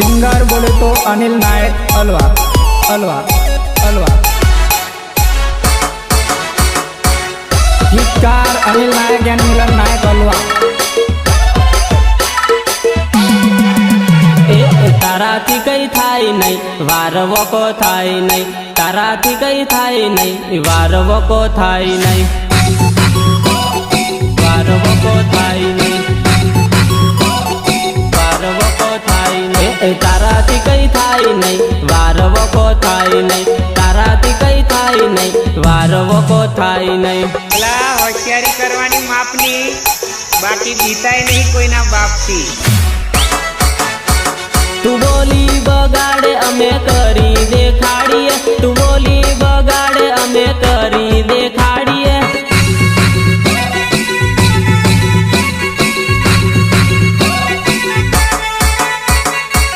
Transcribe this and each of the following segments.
Singer बोले तो अनिल नायक अलवा अलवा अलवा। गीतकार अनिल नायक यानी मिलन नायक अलवा। ताराथी कई थाई नहीं वारवो को थाई नहीं, ताराथी कई थाई नहीं वारवो को थाई नहीं, वारवो को थाई नहीं, वारवो को थाई नहीं। ताराथी कई थाई नहीं वारवो को थाई नहीं, ताराथी कई थाई नहीं वारवो को थाई नहीं। होशियारी करवानी मापनी बाकी जीताय नहीं कोई ना बापती। तू बोली बगाड़े अमे करी देखाड़िए, तू बोली बगाड़े अमे करी देखाड़िए।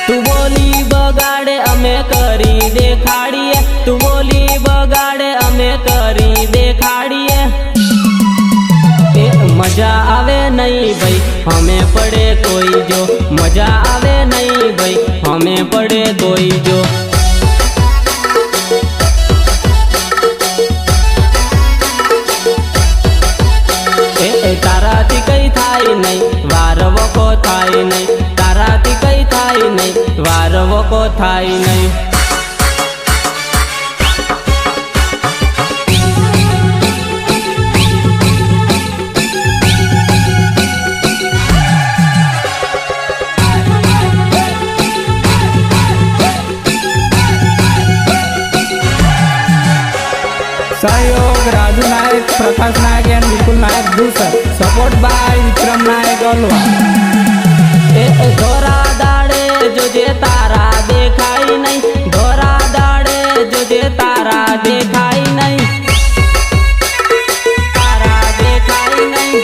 तू बोली बगाड़े अमे करी देखाड़िए, तू बोली बगाड़े अमे करी देखाड़िए। मजा आवे नहीं भाई हमें पड़े कोई जो, मजा आवे नहीं भाई हमें पड़े कोई जो। ताराथी कई थाई नहीं वारवो को थाई नहीं, ताराथी कई थाई नहीं वारवो को थाई नहीं। सहयोग राजू नायक, प्रकाश नायक एंड विपुल नायक दूसर। सपोर्ट बाय विक्रम नायक अलवा। धोरा दाड़े जो जे तारा देखाई नहीं, धोरा दाड़े जो जे तारा देखाई नहीं, तारा देखाई नहीं,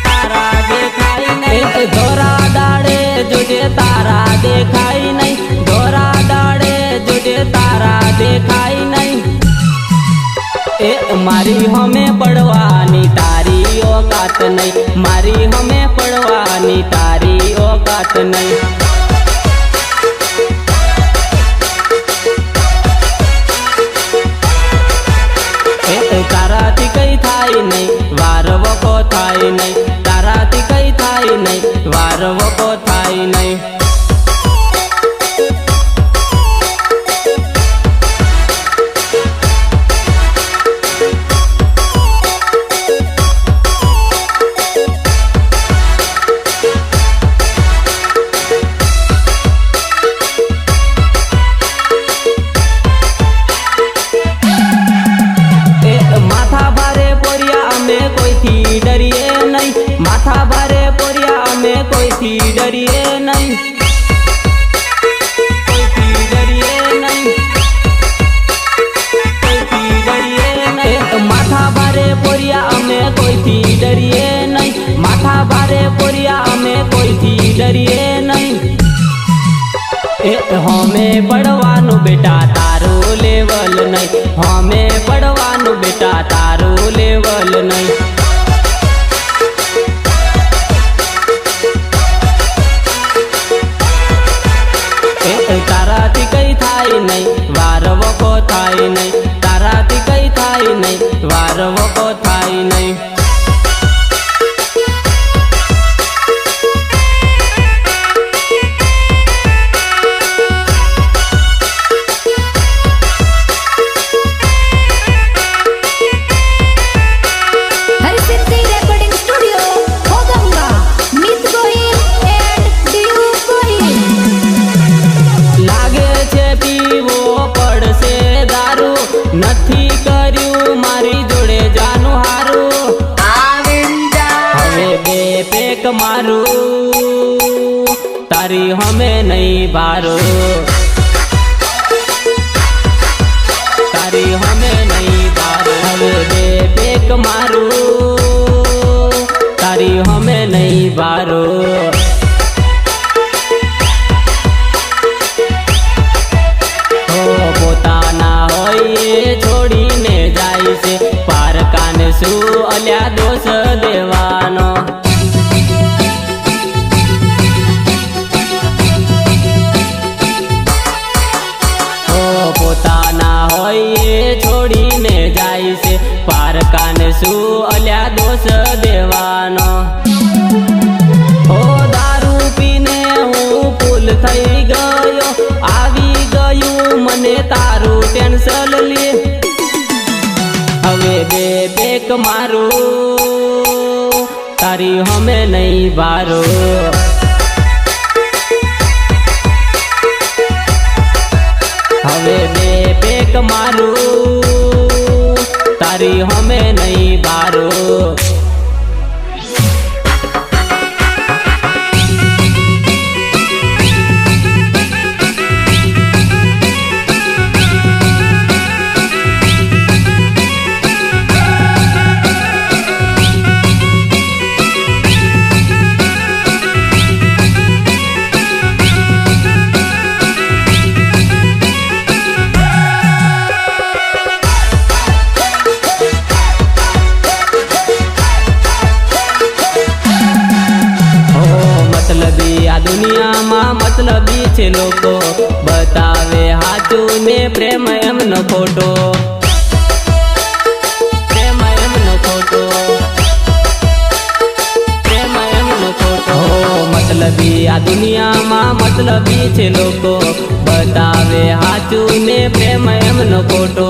तारा देखाई नहीं। धोरा दाड़े जो जे तारा देखाई नहीं, धोरा दाड़े जो जे तारा देखाई नहीं। मारी हमें पड़वानी तारी औकात नहीं, मारी हमें पड़वानी तारी औकात नहीं। ताराथी कई थाई नहीं वारवो को थाई नहीं, ताराथी कई थाई नहीं वारवो को थाई नहीं। डरिए नहीं माथा भरे पोरिया में कोई थी डरिए नहीं, कोई थी डरिए नहीं, कोई थी डरिए नहीं। माथा भरे पोरिया में कोई थी डरिए नहीं, माथा भरे पोरिया में कोई थी डरिए नहीं। हमें पढ़वानु बेटा तारो लेवल नहीं, हमें पढ़वानु बेटा तारो लेवल नहीं। ताराथी कई थाई नहीं वारवो को थाई नहीं, ताराथी कई थाई नहीं वारवो को थाई नहीं। નથી કર્યું મારી જોડે જાનું હારું, હવે બે પેક મારું તારી હમે નહીં બારો, તારી હમે નહીં બારો। હવે બે પેક મારું તારી હમે નહીં બારો। પોતાના હોય છોડીને જાય છે પારકાને શું અલ્યા દોષ દેવાનો। પોતાના હોય એ છોડીને જાય છે, પારકાને શું અલ્યા દોષ દેવાનો. ઓ દારૂ પીને હું ફૂલ થઈ ગયો, આવી ગયું મને તારું ટેન્શન લે. હવે બે પેક મારું તારી હમે નહીં બારો. હવે બે પેક મારું તારી હમે નહીં બારો. આ દુનિયામાં મતલબી છે લોકો, બતાવે હાચું ને પ્રેમ એમનો ખોટો. પ્રેમ એમનો ખોટો, પ્રેમ એમનો ખોટો. મતલબી આ દુનિયામાં મતલબી છે લોકો, બતાવે હાચું ને પ્રેમ એમનો ખોટો.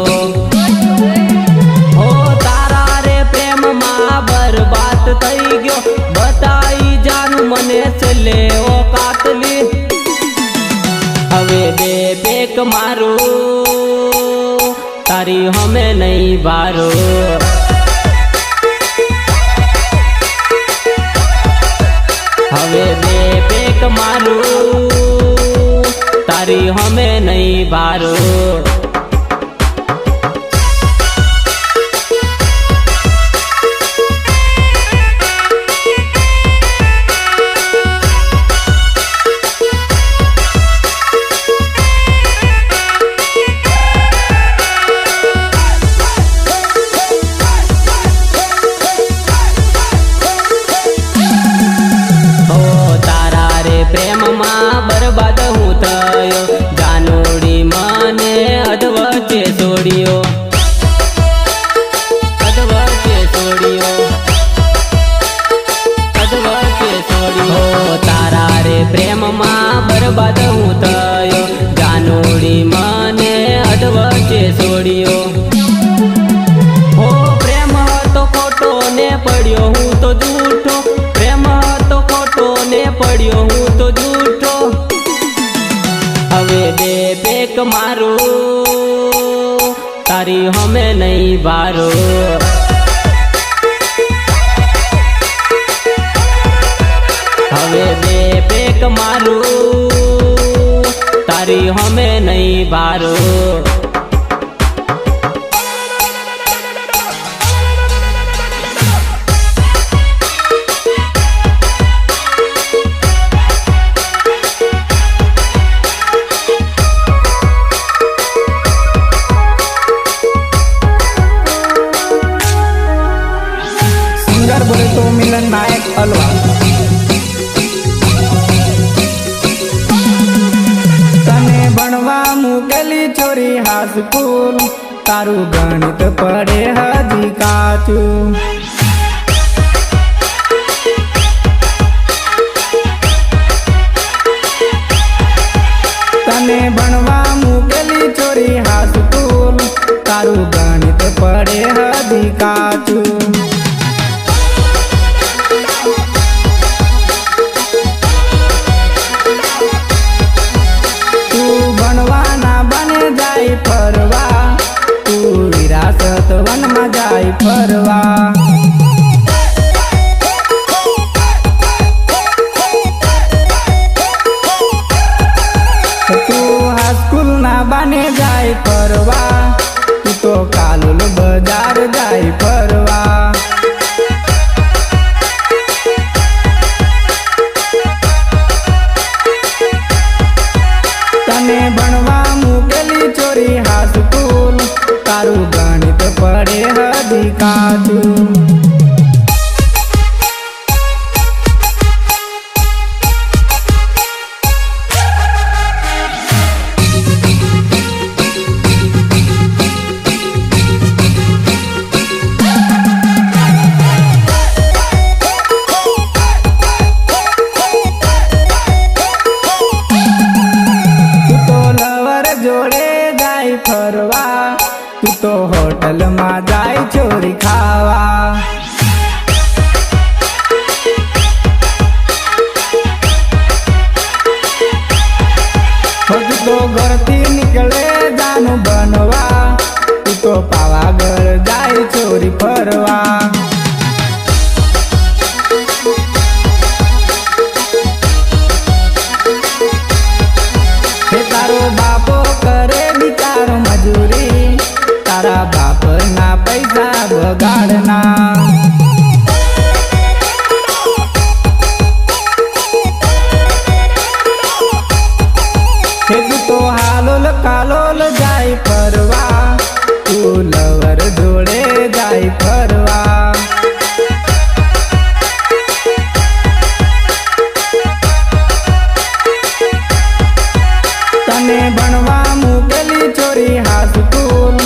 ઓ તારા રે પ્રેમમાં બરબાદ થઈ ગયો, બતાઈ જાનું મને છેલ્લે ઓ કાતલી. હવે બે પેક મારું તારી હમે નહીં બારો. હવે બે પેક મારું તારી હમે નહીં બારો. પ્રેમમાં બરબાદ હું થયો, જાનુડી મને અધવચ્ચે છોડ્યો. અધવચ્ચે છોડ્યો, અધવચ્ચે છોડ્યો. તારા રે પ્રેમમાં બરબાદ હું થયો, જાનુડી મને અધવચ્ચે છોડ્યો. હો પ્રેમ હતો ખોટો ને પડ્યો હું તો જૂઠો, પ્રેમ હતો ખોટો ને પડ્યો હું તો જૂઠો. હવે બે પેક મારું તારી હમે નહીં બારો. હવે બે પેક મારું તારી હમે નહીં બારો. बोले तो मिलन नायक अलवा. तने भणवा मुकेली छोरी हाईस्कूल, तारू गणित पढ़े हजी काचू. तने भणवा मुकेली छोरी हाईस्कूल, तारू गणित पढ़े हजी काचू. फरवा तू विरासत वन में जाई फरवा. तू हाईस्कूल ना बने जाई फरवा, तू तो कालुल बाजार जाई फरवा. तने भणवा मुकेली छोरी हाईस्कूल, तारू गणित पढ़े हजी काचू. જાય ફરવા, તું તો હોટલમાં જાય ચોરી ખાવા. તું તો ઘરથી નીકળે જાનું બનવા, તું તો પાવાગઢ જાય ચોરી ફરવા. તારો બાપો કરે બિચારો મજૂરી, તારા બાપના પૈસા બગાડના. તું તો હાલોલ કાલોલ જાય ફરવા, તું લવર જોડે જાય ફરવા. તને ભણવા મૂકેલી ચોરી હાઈસ્કૂલ,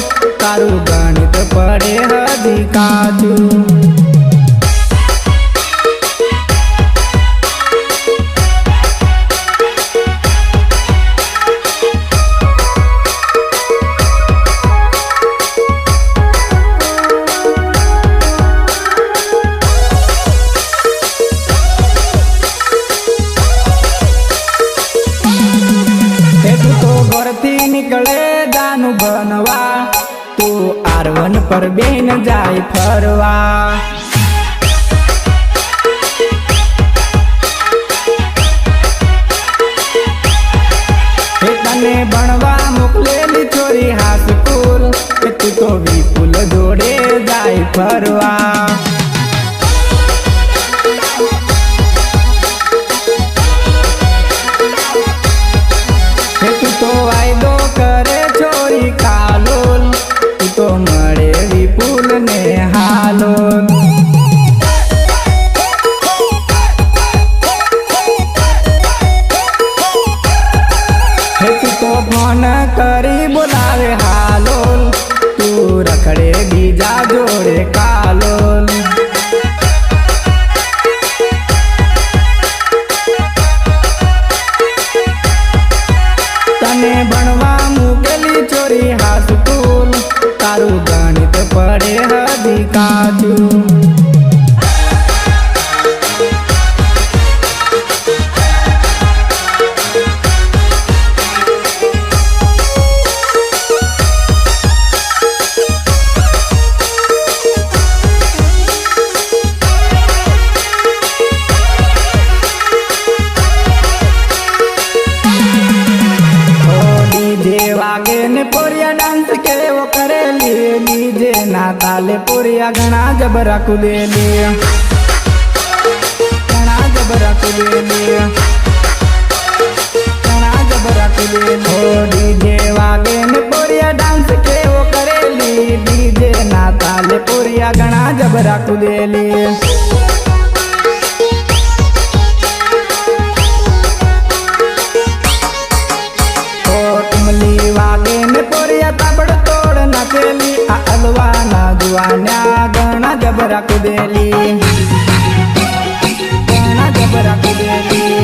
તારું ગણિત પડે હજી કાચું. ઘરથી નીકળે જાનું બનવા, તું આરવન પર બેન જાય ફરવા. તને ભણવા મોકલેલી ચોરી હાઈસ્કૂલ, તું તો વિપુલ જોડે જાય ફરવા. તું તો વાયદો કરે ચોરી કાલોલ, તું તો મળે વિપુલ ને હાલોલ. તું તો ફોન કરી બોલાવે હાલોલ, તું રખડે બીજા જોડે કાલોલ. તને ભણવા મૂકેલી ચોરી હાઈસ્કૂલ, તારું ગણિત પડે હજી કાચું. વાગે ને પોરિયા ડાન્સ કેવો કરેલી, ડીજે ના તાલે પોરિયા ઘણા જબરા કુદેલી, ઘણા જબરા કુદેલી, ઘણા જબરા કુદેલી. ઓ ડીજે વાગે ને પોરિયા ડાન્સ કેવો કરેલી, ડીજે ના તાલે પોરિયા ઘણા જબરા કુદેલી. વાગે ને પોરિયા તાબડ તોડ નાખેલી, આ અલવાના જુવાન્યા ઘણા જબરા કુદેલી, ઘણા જબરા કુદેલી,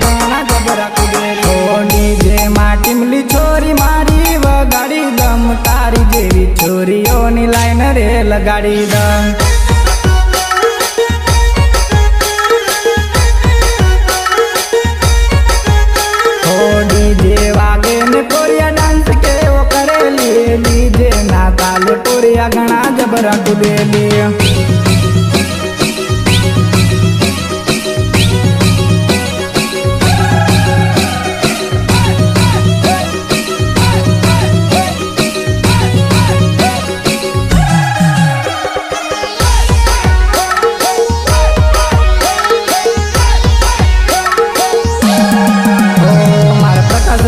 ઘણા જબરા કુદેલી. ઓ ડીજે માં ટીમલી છોરી મારી વગાડી દમ, તારી જેવી છોરીઓની લાઈન રે લગાડી દમ. ડીજે વાગે ને પોરિયા ડાન્સ કેવો કરેલી, ડીજે ના તાલે પોરિયા ઘણા જબરા કુદેલી.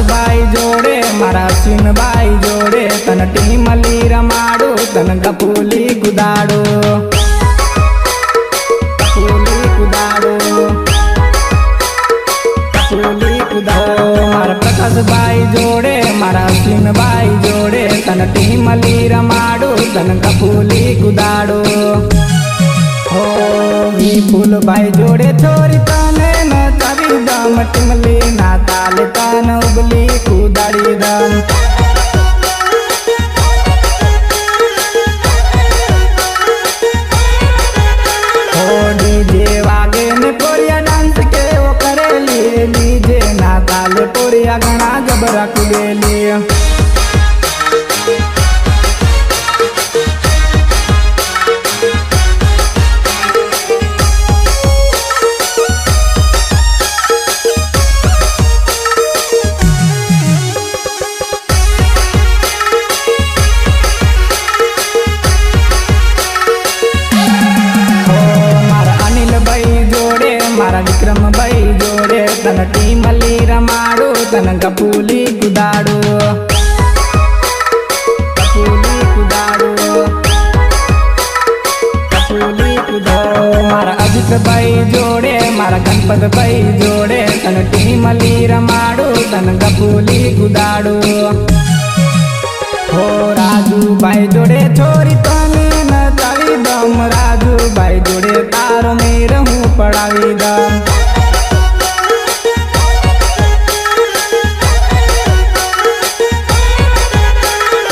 ભાઈ જોડે મારા સિનભાઈ જોડે, તને ટીમલી રમાડું, તને ગફુલી કુદાડો, ગફુલી કુદાડો, ગફુલી કુદાડો. મારા પ્રકાશભાઈ જોડે મારા સિનભાઈ જોડે, તને ટીમલી રમાડું, તને ગફુલી કુદાડો. હો વિપુલભાઈ જોડે છોરી તને નચાવી દમ, ટીમલી ના તાલે તને ઉગલી કુદાડી દમ. તન ગફુલી કુદાડું ગફુલી કુદાડું ગફુલી કુદાડું મારા અજીતભાઈ જોડે મારા ગણપતભાઈ જોડે તન ટીમલી રમાડું તન ગફુલી કુદાડું હો રાજુભાઈ જોડે છોરી તને નચાવી દમ રાજુભાઈ જોડે તારો મેર હું પડાવી દમ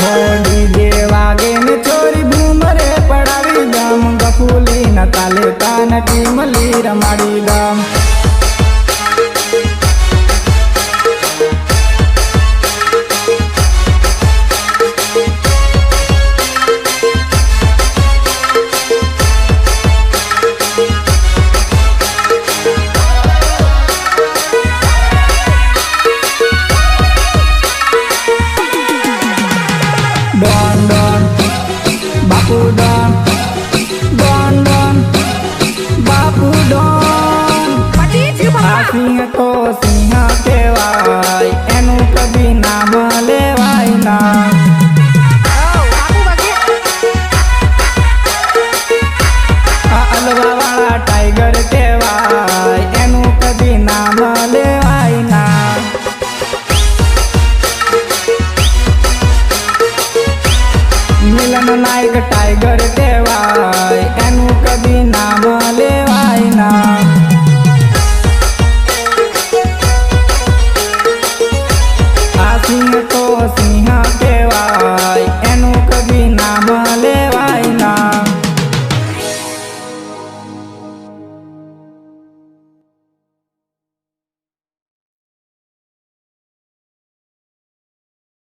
હો ડીજે વાગે ને છોરી ભૂમરે પડાવી દમ ગફુલી ન તાલે તાન ટીમલી રમાડી દમ Don don bapu don don don bapu don આ સિંહ તો સિંહ કહેવાય એનું કદી નામ લેવાય ના આ અલવાવાળા ટાઈગર કહેવાય એનું કદી નામ લેવાય ના મિલન નાયક ટાઈગર કહેવાય